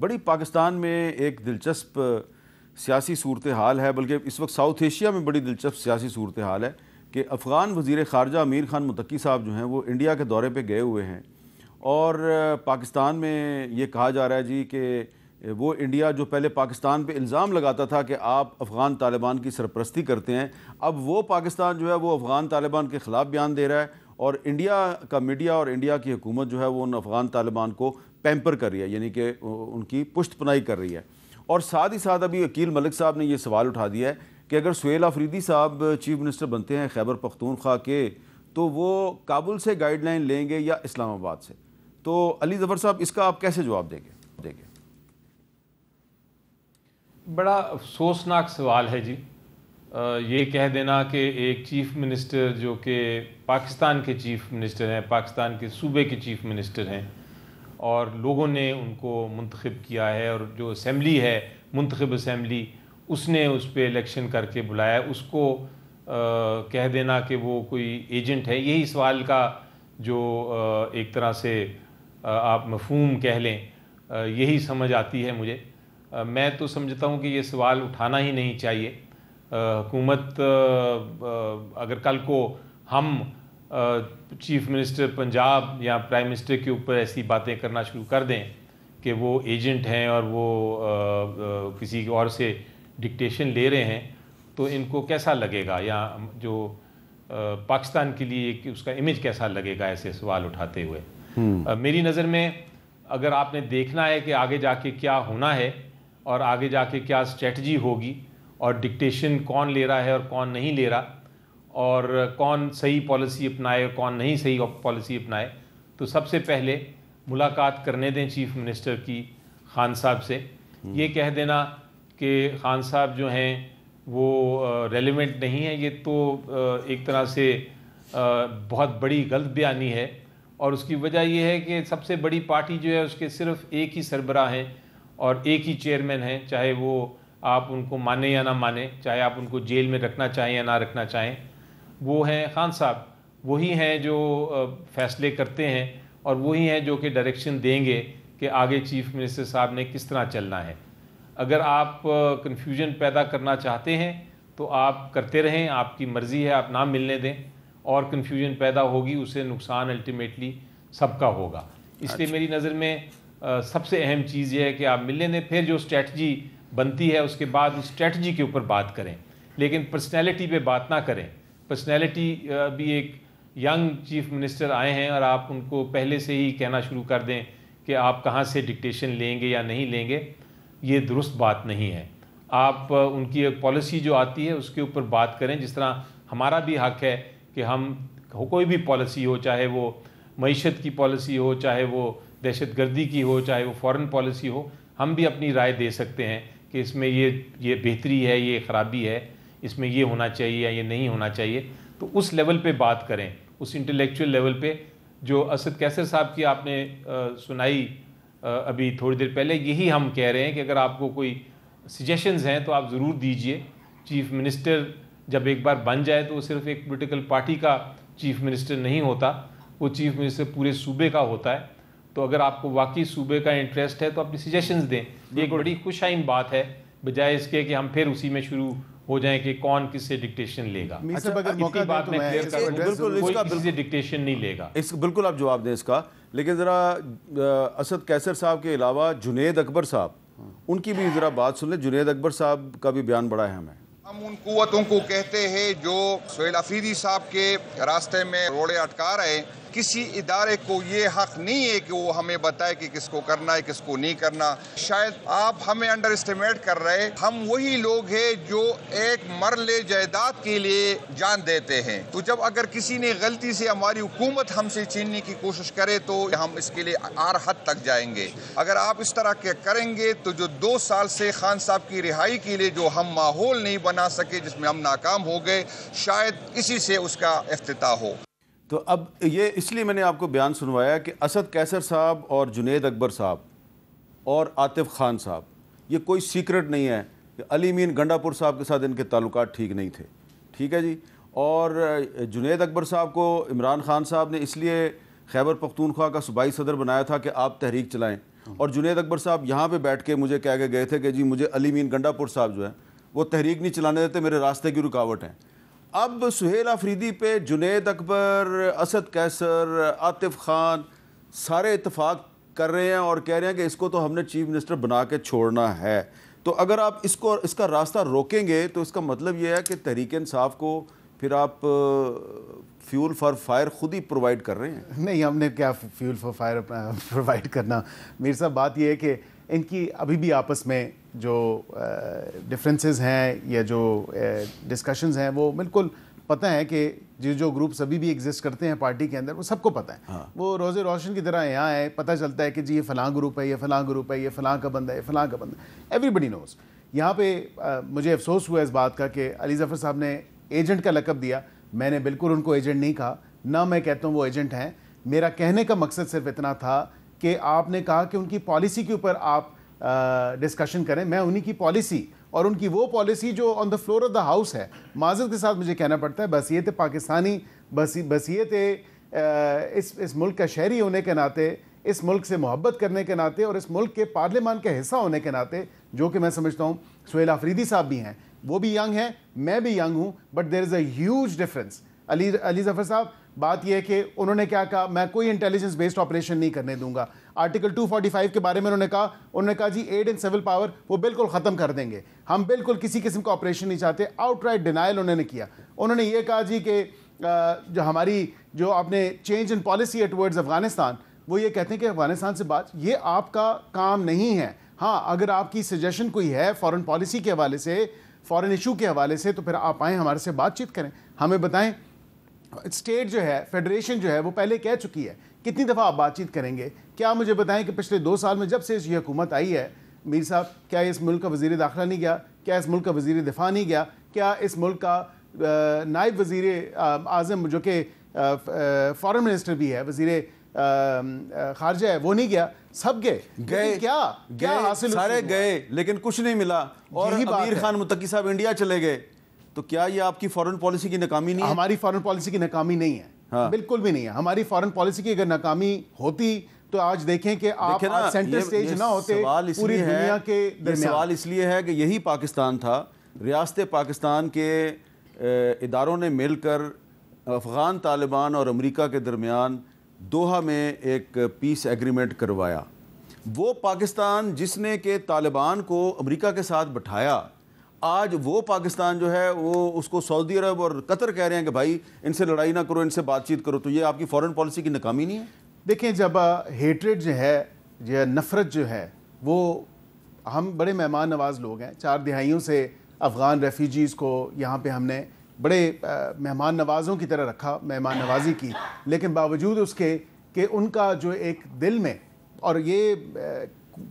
بڑی پاکستان میں ایک دلچسپ سیاسی صورتحال ہے، بلکہ اس وقت ساؤتھ ایشیا میں بڑی دلچسپ سیاسی صورتحال ہے کہ افغان وزیر خارجہ امیر خان متقی صاحب جو ہیں وہ انڈیا کے دورے پہ گئے ہوئے ہیں، اور پاکستان میں یہ کہا جا رہا ہے جی کہ وہ انڈیا جو پہلے پاکستان پہ الزام لگاتا تھا کہ آپ افغان طالبان کی سرپرستی کرتے ہیں، اب وہ پاکستان جو ہے وہ افغان طالبان کے خلاف بیان دے رہا ہے، اور انڈیا کا میڈیا اور انڈیا کی حکومت جو ہے وہ ان افغان طالبان کو پیمپر کر رہی ہے، یعنی کہ ان کی پشت پناہی کر رہی ہے۔ اور ساتھ ہی ساتھ ابھی عقیل ملک صاحب نے یہ سوال اٹھا دیا ہے کہ اگر سہیل آفریدی صاحب چیف منسٹر بنتے ہیں خیبر پختونخوا کے، تو وہ کابل سے گائیڈ لائن لیں گے یا اسلام آباد سے؟ تو علی ظفر صاحب اس کا آپ کیسے جواب دیں گے؟ بڑا افسوسناک سوال ہے جی، یہ کہہ دینا کہ ایک چیف منسٹر جو کہ پاکستان کے چیف منسٹر ہیں، پاکستان کے صوبے کے چیف منسٹر ہیں، اور لوگوں نے ان کو منتخب کیا ہے، اور جو اسمبلی ہے منتخب اسمبلی اس نے اس پہ الیکشن کر کے بلایا ہے، اس کو کہہ دینا کہ وہ کوئی ایجنٹ ہے، یہی سوال کا جو ایک طرح سے آپ مفہوم کہہ لیں، یہی سمجھ آتی ہے مجھے۔ میں تو سمجھتا ہوں کہ یہ سوال اٹھانا ہی نہیں چاہیے۔ حکومت اگر کل کو ہم چیف منسٹر پنجاب یا پرائم منسٹر کے اوپر ایسی باتیں کرنا شروع کر دیں کہ وہ ایجنٹ ہیں اور وہ کسی اور سے ڈکٹیشن لے رہے ہیں، تو ان کو کیسا لگے گا، یا جو پاکستان کے لیے اس کا امیج کیسا لگے گا ایسے سوال اٹھاتے ہوئے۔ میری نظر میں اگر آپ نے دیکھنا ہے کہ آگے جا کے کیا ہونا ہے اور آگے جا کے کیا اسٹریٹجی ہوگی، اور ڈکٹیشن کون لے رہا ہے اور کون نہیں لے رہا، اور کون صحیح پالیسی اپنائے اور کون نہیں صحیح پالیسی اپنائے، تو سب سے پہلے ملاقات کرنے دیں چیف منسٹر کی خان صاحب سے۔ یہ کہہ دینا کہ خان صاحب جو ہیں وہ ریلیونٹ نہیں ہیں، یہ تو ایک طرح سے بہت بڑی غلط بیانی ہے، اور اس کی وجہ یہ ہے کہ سب سے بڑی پارٹی جو ہے اس کے صرف ایک ہی سربراہ ہیں اور ایک ہی چیئرمین ہیں، چاہے وہ آپ ان کو مانیں یا نہ مانیں، چاہے آپ ان کو جیل میں رکھنا چاہیں یا نہ رکھنا چاہیں، وہ ہیں خان صاحب۔ وہی ہیں جو فیصلے کرتے ہیں، اور وہی ہیں جو کہ ڈائریکشن دیں گے کہ آگے چیف منسٹر صاحب نے کس طرح چلنا ہے۔ اگر آپ کنفیوژن پیدا کرنا چاہتے ہیں تو آپ کرتے رہیں، آپ کی مرضی ہے، آپ نہ ملنے دیں، اور کنفیوژن پیدا ہوگی اسے نقصان الٹیمیٹلی سب کا ہوگا۔ اس لیے میری نظر میں سب سے اہم چیز یہ ہے کہ آپ ملنے دیں، پھر جو اسٹریٹجی بنتی ہے اس کے بعد اس اسٹریٹجی کے اوپر بات کریں، لیکن پرسنالٹی پہ بات نہ کریں۔ پرسنالٹی بھی ایک ینگ چیف منسٹر آئے ہیں اور آپ ان کو پہلے سے ہی کہنا شروع کر دیں کہ آپ کہاں سے ڈکٹیشن لیں گے یا نہیں لیں گے، یہ درست بات نہیں ہے۔ آپ ان کی ایک پالیسی جو آتی ہے اس کے اوپر بات کریں، جس طرح ہمارا بھی حق ہے کہ ہم کوئی بھی پالیسی ہو، چاہے وہ معیشت کی پالیسی ہو، چاہے وہ دہشت گردی کی ہو، چاہے وہ فورن پالیسی ہو، ہم بھی اپنی رائے دے سکتے ہیں کہ اس میں یہ بہتری ہے، یہ خرابی ہے، اس میں یہ ہونا چاہیے یا یہ نہیں ہونا چاہیے۔ تو اس لیول پہ بات کریں، اس انٹلیکچوئل لیول پہ۔ جو اسد کیسر صاحب کی آپ نے سنائی ابھی تھوڑی دیر پہلے، یہی ہم کہہ رہے ہیں کہ اگر آپ کو کوئی سجیشنز ہیں تو آپ ضرور دیجئے۔ چیف منسٹر جب ایک بار بن جائے تو وہ صرف ایک پولیٹیکل پارٹی کا چیف منسٹر نہیں ہوتا، وہ چیف منسٹر پورے صوبے کا ہوتا ہے۔ تو اگر آپ کو واقعی صوبے کا انٹرسٹ ہے تو اپنی سجیشنز دیں۔ یہ ایک بڑی خوش آئند بات ہے، بجائے اس کے کہ ہم پھر اسی میں شروع ہو جائیں کہ کون کس سے ڈکٹیشن لے گا۔ اتنی بات میں کلیئر کر دوں، کوئی کسی سے ڈکٹیشن نہیں لے گا۔ بالکل آپ جواب دیں اس کا، لیکن ذرا اسد کیسر صاحب کے علاوہ جنید اکبر صاحب، ان کی بھی ذرا بات سن لیں۔ جنید اکبر صاحب کا بھی بیان بڑا اہم ہے۔ ہم ان قوتوں کو کہتے ہیں جو سہیل آفریدی صاحب کے راستے میں روڑے اٹکا رہے ہیں۔ کسی ادارے کو یہ حق نہیں ہے کہ وہ ہمیں بتائے کہ کس کو کرنا ہے، کس کو نہیں کرنا۔ شاید آپ ہمیں انڈر اسٹیمیٹ کر رہے ہیں۔ ہم وہی لوگ ہیں جو ایک مرلے جائیداد کے لیے جان دیتے ہیں۔ تو جب اگر کسی نے غلطی سے ہماری حکومت ہم سے چھیننے کی کوشش کرے تو ہم اس کے لیے ہر حد تک جائیں گے۔ اگر آپ اس طرح کے کریں گے تو جو 2 سال سے خان صاحب کی رہائی کے لیے جو ہم ماحول نہیں بنا سکے، جس میں ہم ناکام ہو گئے، شاید اسی سے اس کا افتتاح ہو۔ تو اب یہ اس لیے میں نے آپ کو بیان سنوایا کہ اسد کیسر صاحب اور جنید اکبر صاحب اور عاطف خان صاحب، یہ کوئی سیکرٹ نہیں ہے کہ علی مین گنڈا پور صاحب کے ساتھ ان کے تعلقات ٹھیک نہیں تھے، ٹھیک ہے جی۔ اور جنید اکبر صاحب کو عمران خان صاحب نے اس لیے خیبر پختونخوا کا صوبائی صدر بنایا تھا کہ آپ تحریک چلائیں، اور جنید اکبر صاحب یہاں پہ بیٹھ کے مجھے کہہ کے گئے تھے کہ جی مجھے علی مین گنڈا پور صاحب جو ہیں وہ تحریک نہیں چلانے دیتے، میرے راستے کی رکاوٹ ہیں. اب سہیل آفریدی پہ جنید اکبر، اسد قیصر، عاطف خان سارے اتفاق کر رہے ہیں اور کہہ رہے ہیں کہ اس کو تو ہم نے چیف منسٹر بنا کے چھوڑنا ہے. تو اگر آپ اس کا راستہ روکیں گے تو اس کا مطلب یہ ہے کہ تحریک انصاف کو پھر آپ فیول فار فائر خود ہی پرووائڈ کر رہے ہیں. نہیں، ہم نے کیا فیول فار فائر پرووائڈ کرنا. میر صاحب بات یہ ہے کہ ان کی ابھی بھی آپس میں جو ڈفرینسز ہیں یا جو ڈسکشنز ہیں وہ بالکل پتہ ہے کہ جو گروپس ابھی بھی ایگزسٹ کرتے ہیں پارٹی کے اندر وہ سب کو پتہ ہے. وہ روز روشن کی طرح یہاں ہے، پتہ چلتا ہے کہ جی یہ فلاں گروپ ہے، یہ فلاں گروپ ہے، یہ فلاں کا بندہ ہے، یہ فلاں کا بندہ ہے. ایوری بڈی نوز. یہاں پہ مجھے افسوس ہوا اس بات کا کہ علی ظفر صاحب نے ایجنٹ کا لقب دیا. میں نے بالکل ان کو ایجنٹ نہیں کہا، نہ میں کہتا ہوں وہ ایجنٹ ہیں. میرا کہنے کا مقصد صرف اتنا تھا کہ آپ نے کہا کہ ان کی پالیسی کے اوپر آپ ڈسکشن کریں. میں انہی کی پالیسی اور ان کی وہ پالیسی جو on the floor of the house ہے، معذرت کے ساتھ مجھے کہنا پڑتا ہے، بصیت پاکستانی، بصیت اس ملک کا شہری ہونے کے ناطے، اس ملک سے محبت کرنے کے ناطے اور اس ملک کے پارلیمان کا حصہ ہونے کے ناطے، جو کہ میں سمجھتا ہوں سہیل آفریدی صاحب بھی ہیں، وہ بھی ینگ ہیں، میں بھی ینگ ہوں، but there is a huge difference. Ali Zafar sahab بات یہ ہے کہ انہوں نے کیا کہا، میں کوئی انٹیلیجنس بیسڈ آپریشن نہیں کرنے دوں گا. آرٹیکل 245 کے بارے میں انہوں نے کہا جی ایڈ ان سول پاور وہ بالکل ختم کر دیں گے، ہم بالکل کسی قسم کا آپریشن نہیں چاہتے. آؤٹ رائٹ ڈینائل انہوں نے کیا. انہوں نے یہ کہا جی کہ جو ہماری جو آپ نے change in policy towards Afghanistan, وہ یہ کہتے ہیں کہ افغانستان سے بات، یہ آپ کا کام نہیں ہے. ہاں اگر آپ کی سجیشن کوئی ہے فارن پالیسی کے حوالے سے، فارن ایشو کے حوالے سے، تو پھر آپ آئیں ہمارے سے بات چیت کریں، ہمیں بتائیں. اسٹیٹ جو ہے، فیڈریشن جو ہے، وہ پہلے کہہ چکی ہے. کتنی دفعہ آپ بات چیت کریں گے؟ کیا مجھے بتائیں کہ پچھلے 2 سال میں جب سے یہ حکومت آئی ہے میر صاحب، کیا اس ملک کا وزیر داخلہ نہیں گیا؟ کیا اس ملک کا وزیر دفاع نہیں گیا؟ کیا اس ملک کا نائب وزیر اعظم جو کہ فارن منسٹر بھی ہے، وزیر خارجہ ہے، وہ نہیں گیا؟ سب گئے. کیا حاصل؟ سارے گئے لیکن کچھ نہیں ملا. اور امیر خان متقی صاحب انڈیا چلے گئے. تو کیا یہ آپ کی فارن پالیسی کی ناکامی نہیں ہے؟ ہماری فارن پالیسی کی ناکامی نہیں ہے، بالکل بھی نہیں ہے. ہماری فارن پالیسی کی اگر ناکامی ہوتی تو آج دیکھیں کہ آپ سینٹر سٹیج نہ ہوتے پوری دنیا کے درمیان. سوال اس لیے ہے کہ یہی پاکستان تھا، ریاست پاکستان کے اداروں نے مل کر افغان طالبان اور امریکہ کے درمیان دوحہ میں ایک پیس ایگریمنٹ کروایا. وہ پاکستان جس نے کہ طالبان کو امریکہ کے ساتھ بٹھایا، آج وہ پاکستان جو ہے وہ اس کو سعودی عرب اور قطر کہہ رہے ہیں کہ بھائی ان سے لڑائی نہ کرو، ان سے بات چیت کرو. تو یہ آپ کی فارن پالیسی کی ناکامی نہیں ہے؟ دیکھیں جب ہیٹریڈ جو ہے، جو نفرت جو ہے، وہ ہم بڑے مہمان نواز لوگ ہیں. 4 دہائیوں سے افغان ریفیوجیز کو یہاں پہ ہم نے بڑے مہمان نوازوں کی طرح رکھا، مہمان نوازی کی. لیکن باوجود اس کے کہ ان کا جو ایک دل میں، اور یہ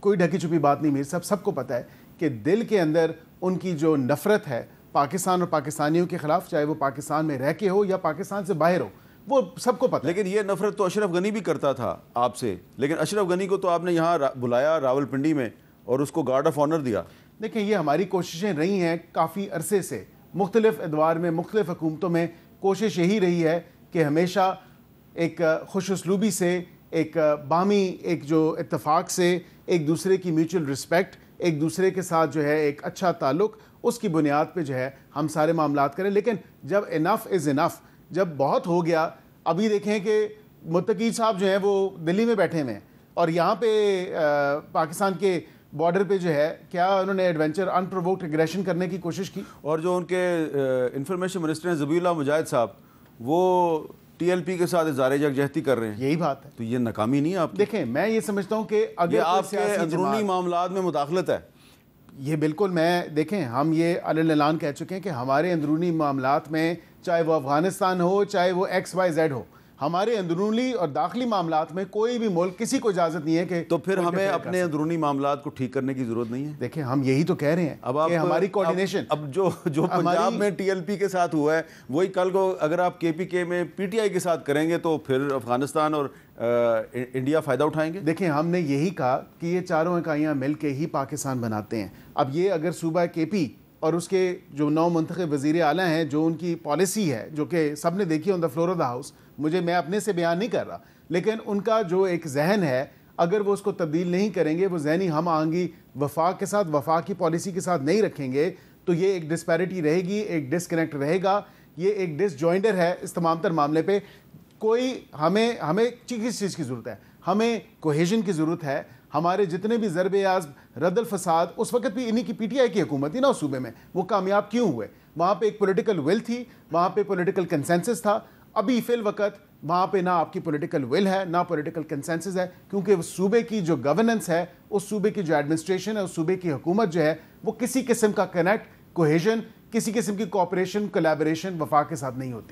کوئی ڈھکی چھپی بات نہیں، میرے سب کو پتہ ہے کہ دل کے اندر ان کی جو نفرت ہے پاکستان اور پاکستانیوں کے خلاف، چاہے وہ پاکستان میں رہ کے ہو یا پاکستان سے باہر ہو، وہ سب کو پتہ ہے. لیکن یہ نفرت تو اشرف غنی بھی کرتا تھا آپ سے، لیکن اشرف غنی کو تو آپ نے یہاں بلایا راول پنڈی میں اور اس کو گارڈ آف آنر دیا. دیکھیں یہ ہماری کوششیں رہی ہیں کافی عرصے سے، مختلف ادوار میں، مختلف حکومتوں میں. کوشش یہی رہی ہے کہ ہمیشہ ایک خوش اسلوبی سے، ایک باہمی ایک جو اتفاق سے، ایک دوسرے کی میوچل رسپیکٹ، ایک دوسرے کے ساتھ جو ہے ایک اچھا تعلق، اس کی بنیاد پہ جو ہے ہم سارے معاملات کریں. لیکن جب انف از انف، جب بہت ہو گیا، ابھی دیکھیں کہ متقی صاحب جو ہیں وہ دلی میں بیٹھے ہوئے ہیں اور یہاں پہ پاکستان کے بارڈر پہ جو ہے کیا انہوں نے ایڈونچر انپرووکڈ اگریشن کرنے کی کوشش کی. اور جو ان کے انفارمیشن منسٹر ہیں ذبیح اللہ مجاہد صاحب، وہ ٹی ایل پی کے ساتھ اظہار یکجہتی کر رہے ہیں. یہی بات ہے. تو یہ ناکامی نہیں ہے آپ کی؟ دیکھیں میں یہ سمجھتا ہوں کہ اگر آپ کے اندرونی معاملات میں مداخلت ہے. یہ بالکل، میں دیکھیں ہم یہ علن اعلان کہہ چکے ہیں کہ ہمارے اندرونی معاملات میں، چاہے وہ افغانستان ہو، چاہے وہ XYZ ہو، ہمارے اندرونی اور داخلی معاملات میں کوئی بھی ملک کسی کو اجازت نہیں ہے کہ. تو پھر ہمیں اپنے اندرونی معاملات کو ٹھیک کرنے کی ضرورت نہیں ہے؟ دیکھیں ہم یہی تو کہہ رہے ہیں کہ ہماری کوارڈینیشن اب جو پنجاب میں ٹی ایل پی کے ساتھ ہوا ہے وہی کل کو اگر آپ KPK میں PTI کے ساتھ کریں گے تو پھر افغانستان اور انڈیا فائدہ اٹھائیں گے. دیکھیں ہم نے یہی کہا کہ یہ چاروں اکائیاں مل کے ہی پاکستان بناتے ہیں. اب یہ اگر صوبہ KP اور اس کے جو 9 منتخب وزیر اعلیٰ ہیں، جو ان کی پالیسی ہے، جو کہ سب نے دیکھی on the floor of the house, میں اپنے سے بیان نہیں کر رہا، لیکن ان کا جو ایک ذہن ہے اگر وہ اس کو تبدیل نہیں کریں گے, وہ ذہنی ہم آہنگی وفاق کے ساتھ, وفاق کی پالیسی کے ساتھ نہیں رکھیں گے, تو یہ ایک ڈسپیرٹی رہے گی, ایک ڈسکنیکٹ رہے گا, یہ ایک ڈس جوائنڈر ہے اس تمام تر معاملے پہ. کوئی ہمیں کس چیز کی ضرورت ہے؟ ہمیں کوہیژن کی ضرورت ہے. ہمارے جتنے بھی ضرب اعظم رد الفساد, اس وقت بھی انہی کی پی ٹی آئی کی حکومت تھی نا اس صوبے میں, وہ کامیاب کیوں ہوئے؟ وہاں پہ ایک پولیٹیکل ول تھی, وہاں پہ پولیٹیکل کنسنسس تھا. ابھی فی الوقت وہاں پہ نہ آپ کی پولیٹیکل ول ہے, نہ پولیٹیکل کنسنسس ہے, کیونکہ اس صوبے کی جو گورننس ہے, اس صوبے کی جو ایڈمنسٹریشن ہے, اس صوبے کی حکومت جو ہے, وہ کسی قسم کا کنیکٹ, کوہیژن, کسی قسم کی کوآپریشن, کولیبوریشن وفاق کے ساتھ نہیں ہوتی.